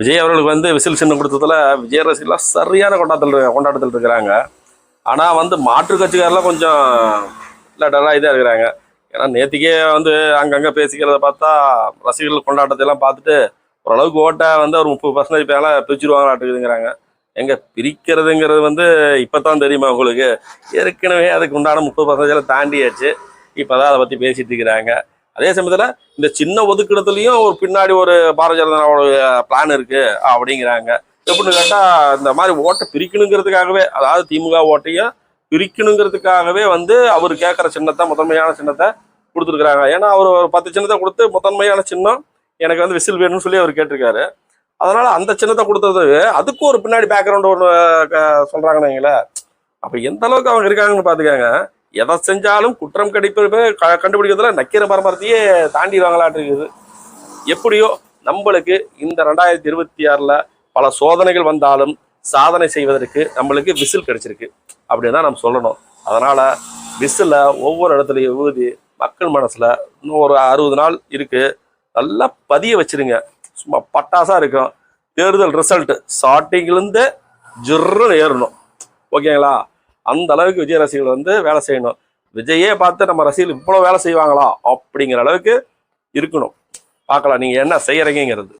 விஜய் அவர்களுக்கு வந்து விசில் சின்னம் கொடுத்ததுல விஜய் ரசிகர்லாம் சரியான கொண்டாட்டத்தில் இருக்கிறாங்க. ஆனால் வந்து மாற்று கட்சிக்காரெல்லாம் கொஞ்சம் டல்லாக இதாக இருக்கிறாங்க. ஏன்னா நேற்றுக்கே வந்து அங்கங்கே பேசிக்கிறத பார்த்தா ரசிகர்கள் கொண்டாட்டத்தையெல்லாம் பார்த்துட்டு ஓரளவுக்கு ஓட்டை வந்து ஒரு 30% மேலே பிரிச்சுருவாங்களாட்டுக்குதுங்கிறாங்க. எங்கே பிரிக்கிறதுங்கிறது வந்து இப்போ தான் தெரியுமா உங்களுக்கு? ஏற்கனவே அதுக்கு உண்டான 30% தாண்டியாச்சு. இப்போ தான் அதை பற்றி பேசிகிட்டு இருக்கிறாங்க. அதே சமயத்தில் இந்த சின்ன ஒதுக்கிடத்துலையும் ஒரு பின்னாடி ஒரு பாரதிய ஜனதாவோட பிளான் இருக்குது அப்படிங்கிறாங்க. எப்படின்னு கேட்டால் இந்த மாதிரி ஓட்டை பிரிக்கணுங்கிறதுக்காகவே, அதாவது திமுக ஓட்டையும் பிரிக்கணுங்கிறதுக்காகவே வந்து அவர் கேட்குற சின்னத்தை, முதன்மையான சின்னத்தை கொடுத்துருக்குறாங்க. ஏன்னா அவர் ஒரு 10 சின்னத்தை கொடுத்து முதன்மையான சின்னம் எனக்கு வந்து விசில் வேணும்னு சொல்லி அவர் கேட்டிருக்காரு. அதனால அந்த சின்னத்தை கொடுத்தது அதுக்கும் ஒரு பின்னாடி பேக்ரவுண்ட் ஒன்று சொல்றாங்கன்னு. அப்ப எந்த அளவுக்கு அவங்க இருக்காங்கன்னு பாத்துக்காங்க. எதை செஞ்சாலும் குற்றம் கண்டுபிடிக்கிறதுல நக்கிற பரம்பரத்தையே தாண்டிடுவாங்களாட்டு இருக்குது. எப்படியோ நம்மளுக்கு இந்த 2026ல பல சோதனைகள் வந்தாலும் சாதனை செய்வதற்கு நம்மளுக்கு விசில் கிடைச்சிருக்கு அப்படின்னு தான் நம்ம சொல்லணும். அதனால விசில ஒவ்வொரு இடத்துலையும் ஊதி மக்கள் மனசுல இன்னும் ஒரு 60 நாள் இருக்கு, நல்லா பதிய வச்சிருங்க. சும்மா பட்டாசா இருக்கும். தேர்தல் ரிசல்ட் ஸ்டார்டிங்லேருந்து ஜிர்னு ஏறணும். ஓகேங்களா? அந்த அளவுக்கு விஜய் ரசிகர்கள் வந்து வேலை செய்யணும். விஜயே பார்த்து நம்ம ரசிகர்கள் இவ்வளோ வேலை செய்வாங்களா அப்படிங்கிற அளவுக்கு இருக்கணும். பார்க்கலாம் நீங்க என்ன செய்யறீங்கிறது.